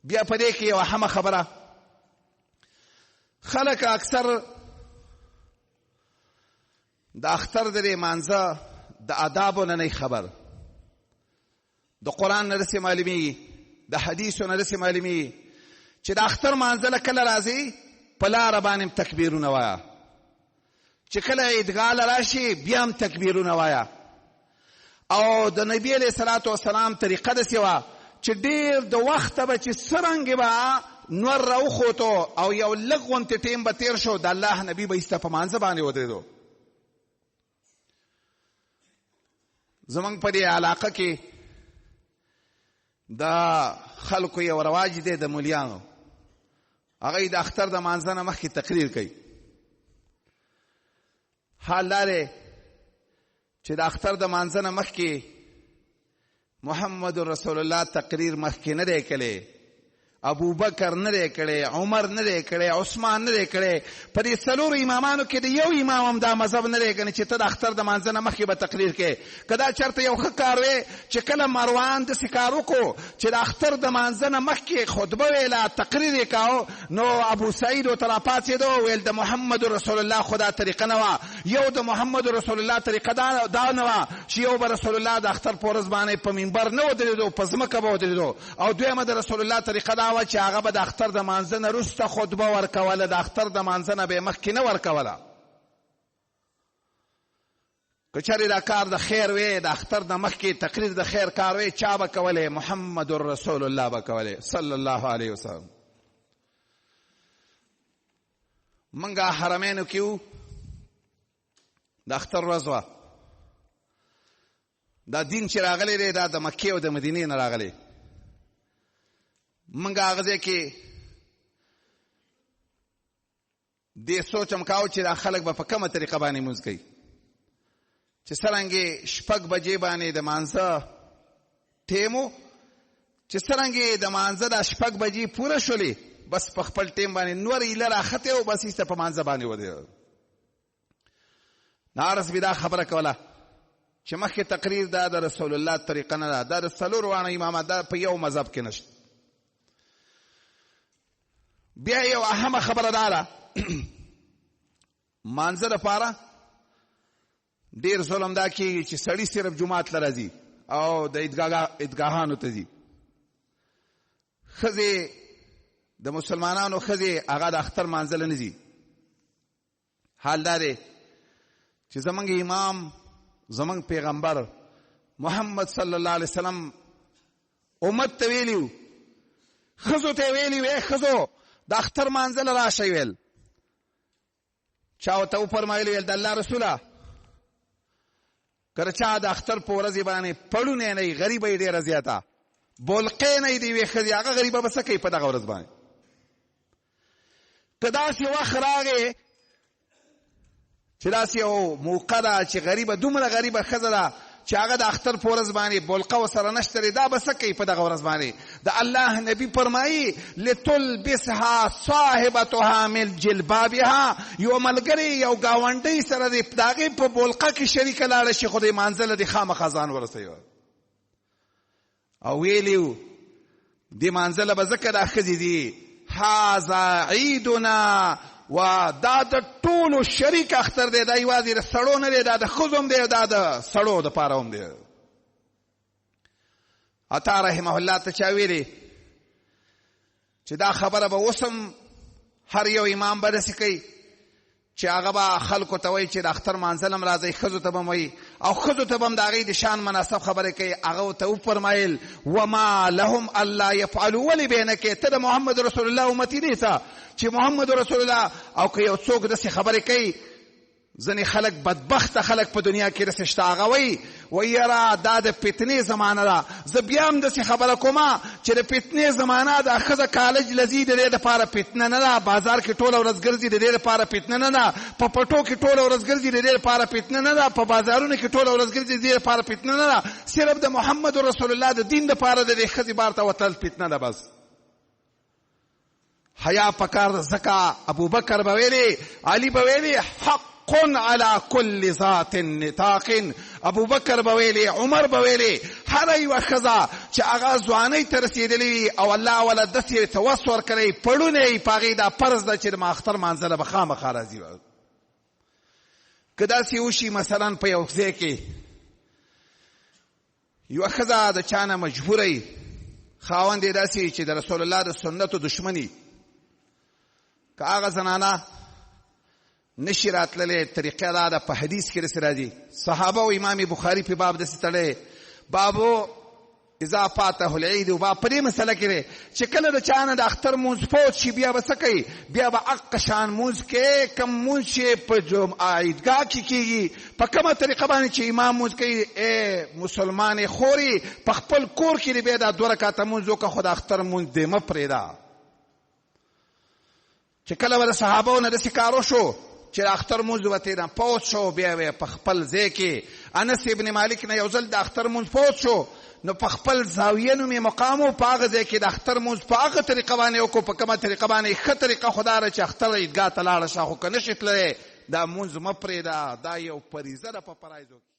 بیا په دې کې یوه اهمه خبره، خلک اکثر د اختر د دې مانځه د آدابو نه نه خبر، د قرآن نه داسې معلومیږي، د حدیثو نه داسې معلومیږي چې د اختر مانځله کله راځي په لاره باندې تکبیرونه وایه، چې کله عیدګاه له راشي بیا هم تکبیرونه وایه. او د نبي علیه صلات وسلام طریقه داسې وه چې ډېر د وخته به چې څرنګې به نور راوخوتو او یو لږ غونتې ټیم به تېر شو، د الله نبي به ایسته په مانځه باندې ودرېدو. زمونږ په دې علاقه کې د خلکو یو رواج دی د مولیانو، هغوی د اختر د مانځه نه مخکې تقریر کوي. حال دا دی چې د اختر د مانځه نه مخکې محمد رسول الله تقریر مخکې نه دی کړی، ابوبکر نه دی کړی، عمر نه دی کړی، عثمان نه دی کړی. په دې څلورو امامانو کې د یو امام هم دا مذهب نه دی ګڼي چې ته د اختر د مانځه نه مخکې به تقریر کوې. که دا چېرته یو ښه کار وی چې کله مروان داسې کار وکړو چې د اختر د مانځه نه مخکې خطبه ویله، تقریر یې کاو، نو ابو سعید ورته راپاڅېدو، ویل د محمد رسول الله خو دا طریقه نه وه. یو د محمد رسول الله طریقه دا نه وه چې یو به رسول الله د اختر په ورځ باندې په منبر نه ودرېدو، په ځمکه به ودرېدو. او دویمه د رسول الله طریقه دا وه چې هغه به د اختر د مانځه نه وروسته خطبه ورکوله، د اختر د مانځه نه به یې مخکې نه ورکوله. که چېرې دا کار د خیر وی، د اختر د مخکې تقریر د خیر کار وی، چا به کولی؟ محمد رسول الله به کولی صلی الله علیه وسلم. موږ حرمینو کې وو، د اختر ورځ وه. دا دین چې راغلی دی دا د مکې او د مدینې نه راغلی. منګه هغه ځای کې دې سوچ هم کاوه چې دا خلک به په کومه طریقه باندې لمونځ کوي، چې څرنګې 6 بجې باندې د مانځه ټیم و، چې څرنګې د مانځه دا 6 بجې پوره شولې، بس په خپل ټیم باندې نور ایله راختې او بس ایسته په مانځه باندې ودرېدل. نارس بي دا خبره کوله چې مخکې تقریر دا د رسول الله طریقه نه ده، دا د څلورو واړو امامات دا په یو مذهب کې نشته. بیا یو اهمه خبره دا ده مانځه دپاره ډېر ظلم دا کېږي چې سړي صرف جومات له راځي او د عیدګاهانو ته ځي. ښځې د مسلمانانو ښځې هغه د اختر مانځه له نه ځي. حال دا دی چې زمونږ امام، زمونږ پیغمبر محمد صلی الله علیه وسلم امت ته ویلي وو، ښځو ته یې ویلي وی ښځو د اختر مانځه له راشئ. ویل چا ورته وفرمایلي ویل د الله رسوله که چا د اختر په ورځې باندې پړونی نه وي، غریبه یې ډېره زیاته، بولقې نه وي د یوې ښځې، هغه غریبه به څه کوي په دغه ورځ باندې؟ که داسې وخت راغی چې داسې یو موقع ده چې غریبه، دومره غریبه ښځه ده چې هغه د اختر په ورځ باندې بولقه ورسره نشته دی، دا به څه کوي په دغه ورځ باندې؟ د الله نبي فرمایي لتلبسها صاحبتها من جلبابها، یو ملګری یو ګاونډی سره د هغې په بولقه کې شریکه لاړه شي، خو د مانځه له دې خامخا ځان ورسوي. او ویلي وو دې مانځه له به ځکه دا ښځې دي هذا عیدنا، و دا د ټولو شریک اختر دی، دا یوازې د سړو نه دی، دا د ښځو هم دی، دا د سړو دپاره هم دی. عطا رحمه الله ته چا ویلي چې دا خبره به اوس هم هر یو امام به داسې کوي چې هغه به خلکو ته وایي چې د اختر مانځه له هم راځئ، ښځو ته به هم وایي او ښځو ته به هم د هغې د شان مناسب خبرې کوي. هغه ورته وفرمایل وما لهم الله یفعلوا، ولې به یې نه کوې؟ ته د محمد رسول الله امتي دی څه چې محمد رسول الله. او که یو څوک داسې خبرې کوي، ځینې خلک بدبخته خلک په دنیا کې داسې شته، هغه وایي یاره دا د فتنې زمانه ده. زه بیا هم داسې خبره کومه چې د فتنې زمانه ده، ښځه کالج له ځي د دې دپاره فتنه نه ده، بازار کې ټوله ورځ ګرځي د دې دپاره فتنه نه ده، په پټو کې ټوله ورځ ګرځي د دې دپاره فتنه نه ده، په بازارونو کې ټوله ورځ ګرځي د دې دپاره فتنه نه ده. صرف د محمد رسول الله د دین دپاره د دې ښځې بار ته وتل فتنه ده. بس حیا پکار ده. ځکه ابوبکر به ویلي، علي به ویلي حق على كل ذات نطاق. ابو بکر بویلی، عمر بویلی، هر یوه ښځه چې هغه ځوانۍ ته رسېدلې وي او الله وله داسې توس ورکړی پړونه یې په هغې دا فرض ده چې د ماختر مانځله به خامخا راځي. که داسې وشي مثلا په یو ځای کې یوه ښځه د چا نه مجبوره وي، خاوند یې داسې چې د رسول الله د سنتو دشمني، که هغه زنانه نشي راتللی، طریقه دا ده په حدیث کې داسې راځي. صحابه او امام بخاري په باب داسې تړلی، بابو اذا فاته العید، و باب په دې مسله کې دی چې کله د چا نه د اختر مونځ فوت شي بیا به څه کوي؟ بیا به حق شان مونځ کوي، کوم مونځ چې په عیدګاه کې کېږي، په کومه طریقه باندې چې امام مونځ کوي. ای مسلمانې خورې، په خپل کور کې دې بیا دا 2 رکعته مونځ وکړه، خو د اختر مونځ دې مه پرېږده. چې کله به د صحابو نه داسې کار وشو چې د اختر مونځ ورته نه فوت شو، بیا یې په خپل ځای کې انس ابن مالک نه یو ځل د اختر مونځ فوت شو، نو په خپل زاویه نومې مقام و، په هغه ځای کې د اختر مونځ په هغه طریقه باندې وکړو، په کومه طریقه باندې ښه طریقه خو دا ده چې اختر عیدګاه ته لاړه شه، خو که نشي تللی دا مونځ مه پرېږده، دا یو فریضه ده په فرایضو کې.